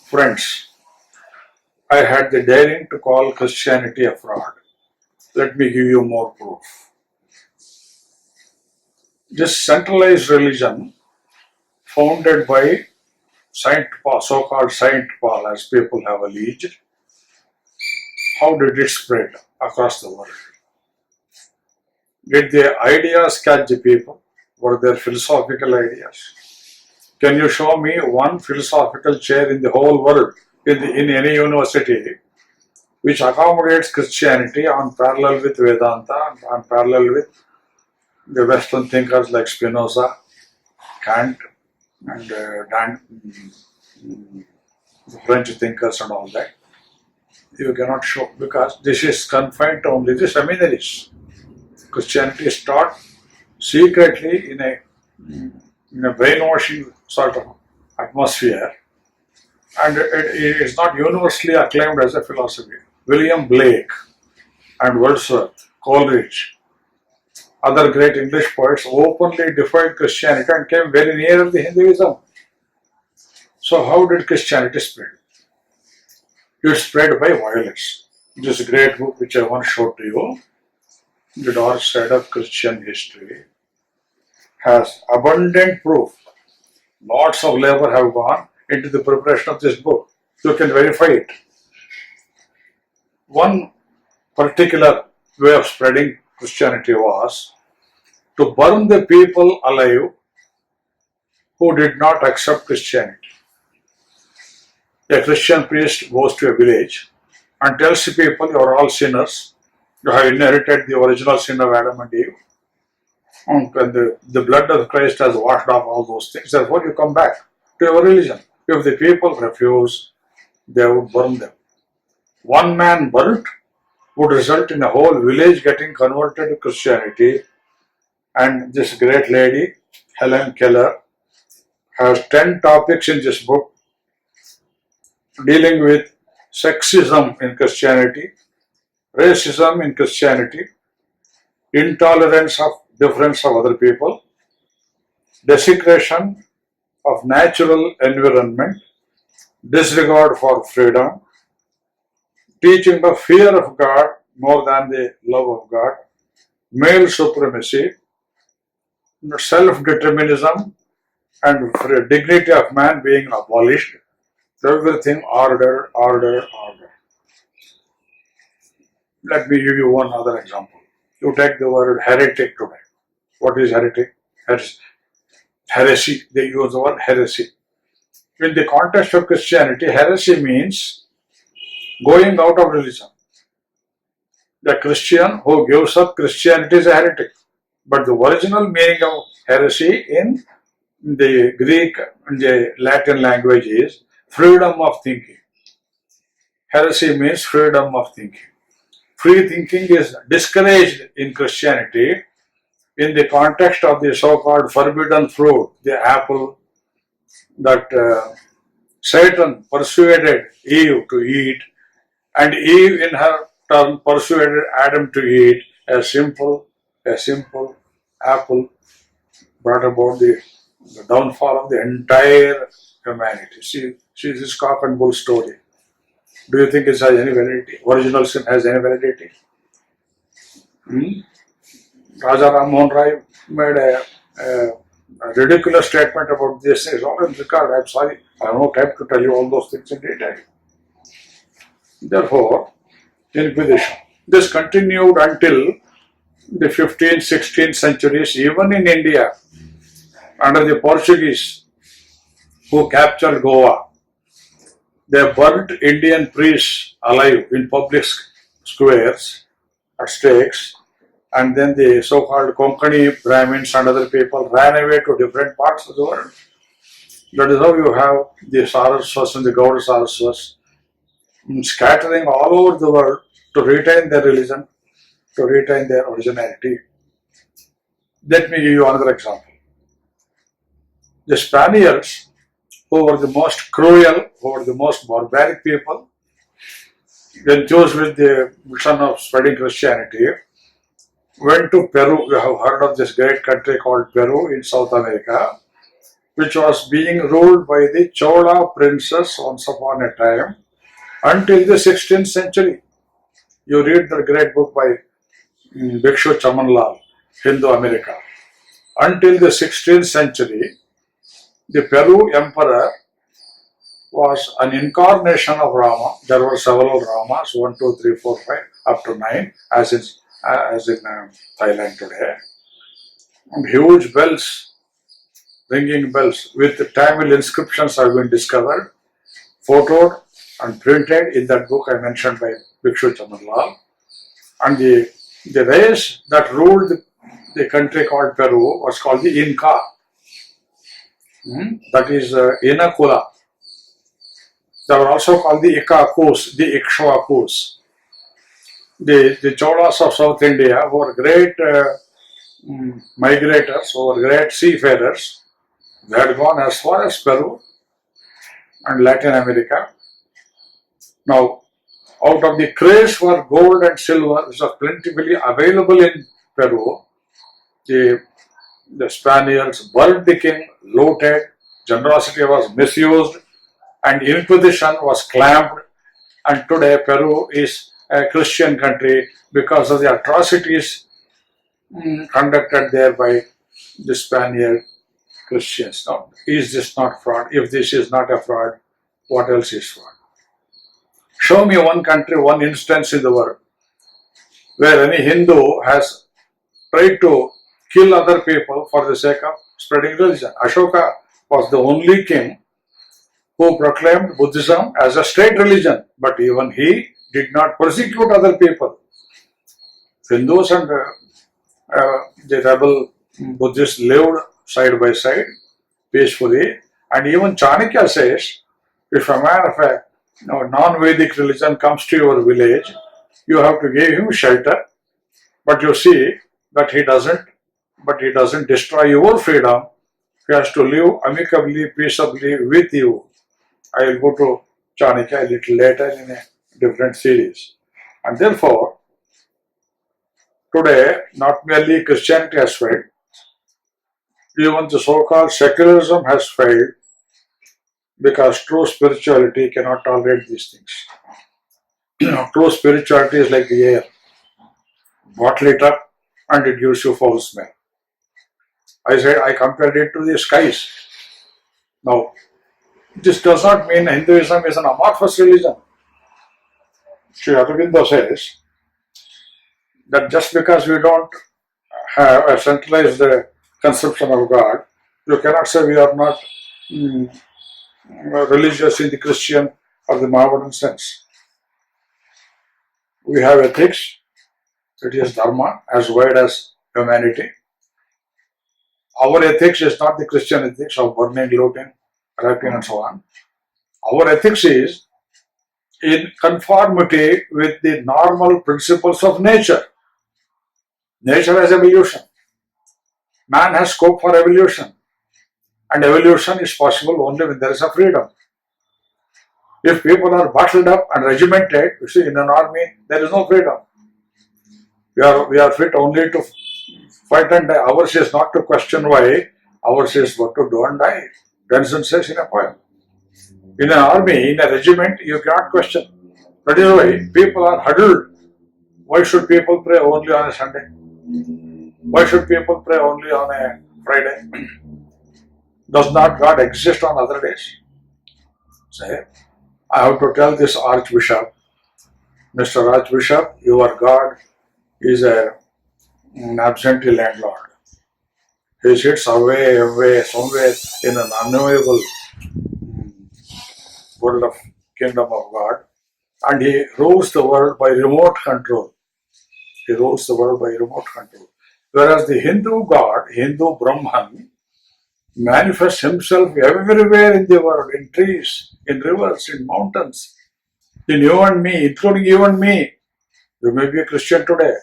Friends, I had the daring to call Christianity a fraud. Let me give you more proof. This centralized religion, founded by Saint Paul, so-called Saint Paul, as people have alleged, how did it spread across the world? Did the ideas catch the people? Were there philosophical ideas? Can you show me one philosophical chair in the whole world, in any university, which accommodates Christianity on parallel with Vedanta, on parallel with the Western thinkers like Spinoza, Kant, and the French thinkers and all that? You cannot show, because this is confined to only the seminaries. Christianity is taught secretly in a brainwashing sort of atmosphere, and it is not universally acclaimed as a philosophy. William Blake and Wordsworth, Coleridge, other great English poets openly defied Christianity and came very near the Hinduism. So how did Christianity spread? It spread by violence. This great book which I once showed to you, The Dark Side of Christian History, has abundant proof. Lots of labor have gone into the preparation of this book. You can verify it. One particular way of spreading Christianity was to burn the people alive who did not accept Christianity. A Christian priest goes to a village and tells the people, you are all sinners, you have inherited the original sin of Adam and Eve, and the blood of Christ has washed off all those things, therefore you come back to your religion. If the people refuse, they would burn them. One man burnt would result in a whole village getting converted to Christianity, and this great lady, Helen Keller, has 10 topics in this book dealing with sexism in Christianity, racism in Christianity, intolerance of difference of other people, desecration of natural environment, disregard for freedom, teaching of fear of God more than the love of God, male supremacy, self-determinism, and dignity of man being abolished. Everything order, order, order. Let me give you one other example. You take the word heretic today. What is heretic? Heresy. They use the word heresy. In the context of Christianity, heresy means going out of religion. The Christian who gives up Christianity is a heretic. But the original meaning of heresy in the Greek and the Latin language is freedom of thinking. Heresy means freedom of thinking. Free thinking is discouraged in Christianity in the context of the so-called forbidden fruit, the apple that Satan persuaded Eve to eat, and Eve in her turn persuaded Adam to eat. A simple apple brought about the downfall of the entire humanity. See this cock and bull story. Do you think it has any validity? Original sin has any validity? Raja Ram Mohan Rai made a ridiculous statement about this. It's all in record. I'm sorry, I have no time to tell you all those things in detail. Therefore, Inquisition. This continued until the 15th, 16th centuries, even in India, under the Portuguese who captured Goa. They burnt Indian priests alive in public squares at stakes, and then the so-called Konkani Brahmins and other people ran away to different parts of the world. That is how you have the Saraswatas and the Gauda Saraswatas scattering all over the world to retain their religion, to retain their originality. Let me give you another example. The Spaniards, who were the most cruel, who were the most barbaric people, enthused with the mission of spreading Christianity, went to Peru. You have heard of this great country called Peru in South America, which was being ruled by the Chola princes once upon a time until the 16th century. You read the great book by Bhikshu Chamanlal, Hindu America. Until the 16th century, the Peru emperor was an incarnation of Rama. There were several Ramas, 1, 2, 3, 4, 5, up to 9, as in Thailand today. And huge bells, ringing bells with Tamil inscriptions have been discovered, photoed and printed in that book I mentioned by Bhikshu Chamanlal. And the race that ruled the country called Peru was called the Inca. That is Inakula. They were also called the Ikakus, the Ikshwakus. The Cholas of South India were great migrators, were great seafarers. They had gone as far as Peru and Latin America. Now, out of the craze for gold and silver, which was plentifully available in Peru, the Spaniards burned the king, looted, generosity was misused, and Inquisition was clamped. And today Peru is a Christian country because of the atrocities conducted there by the Spaniard Christians. Now, is this not fraud? If this is not a fraud, what else is fraud? Show me one country, one instance in the world where any Hindu has tried to kill other people for the sake of spreading religion. Ashoka was the only king who proclaimed Buddhism as a state religion, but even he did not persecute other people. Hindus and the rebel Buddhists lived side by side peacefully, and even Chanakya says, if a man of a non-Vedic religion comes to your village, you have to give him shelter, but you see that he doesn't destroy your freedom. He has to live amicably, peaceably with you. I will go to Chanakya a little later in a different series. And therefore, today, not merely Christianity has failed, even the so-called secularism has failed, because true spirituality cannot tolerate these things. True spirituality is like the air. Bottle it up and it gives you foul smell. I compared it to the skies. Now, this does not mean Hinduism is an amorphous religion. Sri Aurobindo says that just because we don't have a centralized conception of God, you cannot say we are not religious in the Christian or the Mohammedan sense. We have ethics, it is dharma as wide as humanity. Our ethics is not the Christian ethics of burning, looting, raping and so on. Our ethics is in conformity with the normal principles of nature. Nature has evolution. Man has scope for evolution. And evolution is possible only when there is a freedom. If people are bottled up and regimented, you see, in an army, there is no freedom. We are fit only to fight and die. Ours is not to question why, ours is what to do and die. Tennyson says in a poem. In an army, in a regiment, you cannot question. That is why people are huddled. Why should people pray only on a Sunday? Why should people pray only on a Friday? Does not God exist on other days? Say, I have to tell this Archbishop, Mr. Archbishop, your God is an absentee landlord. He sits away, somewhere in an unknowable world of kingdom of God, and he rules the world by remote control. He rules the world by remote control. Whereas the Hindu God, Hindu Brahman, manifests himself everywhere in the world, in trees, in rivers, in mountains, in you and me, including you and me. You may be a Christian today,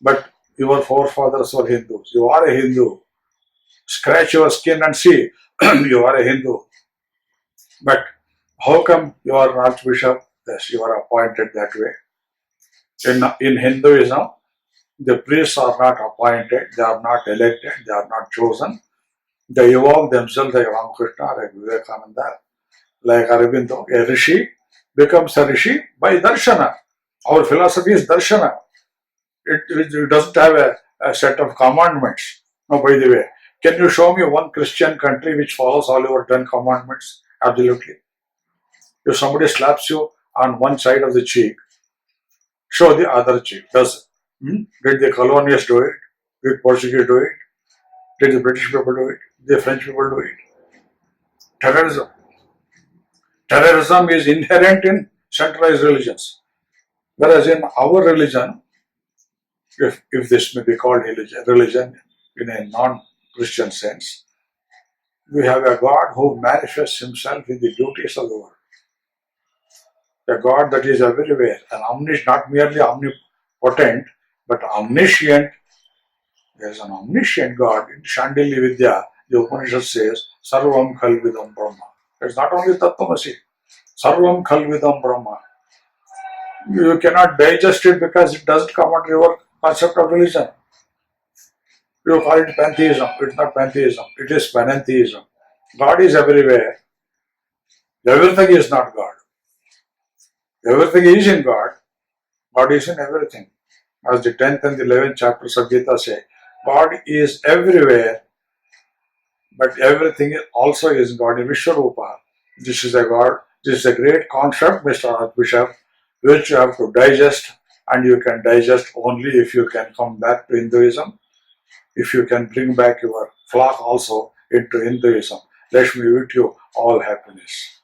but your forefathers were Hindus. You are a Hindu. Scratch your skin and see, you are a Hindu. But how come you are an archbishop? Yes, you are appointed that way. In Hinduism, the priests are not appointed, they are not elected, they are not chosen. They evolve themselves like Ramakrishna, like Vivekananda, like Aurobindo. A rishi becomes a rishi by darshana. Our philosophy is darshana. It doesn't have a set of commandments. No, by the way, can you show me one Christian country which follows all your 10 commandments? Absolutely. If somebody slaps you on one side of the cheek, show the other cheek. Did the colonials do it? Did Portuguese do it? Did the British people do it? Did the French people do it? Terrorism. Terrorism is inherent in centralized religions. Whereas in our religion, if this may be called religion in a non-Christian sense, we have a God who manifests himself in the duties of the world. A God that is everywhere, not merely omnipotent, but omniscient. There is an omniscient God. In Shandilya Vidya, the Upanishad says, Sarvam Khalvidam Brahma. It's not only Tattvamasi. Sarvam Khalvidam Brahma. You cannot digest it because it doesn't come under your concept of religion. You call it pantheism. It's not pantheism. It is panentheism. God is everywhere. Everything is not God. Everything is in God. God is in everything. As the 10th and the 11th chapters of Gita say, God is everywhere, but everything also is God in Vishwarupa. This is a God. This is a great concept, Mr. Archbishop, which you have to digest, and you can digest only if you can come back to Hinduism, if you can bring back your flock also into Hinduism. Let me wish you all happiness.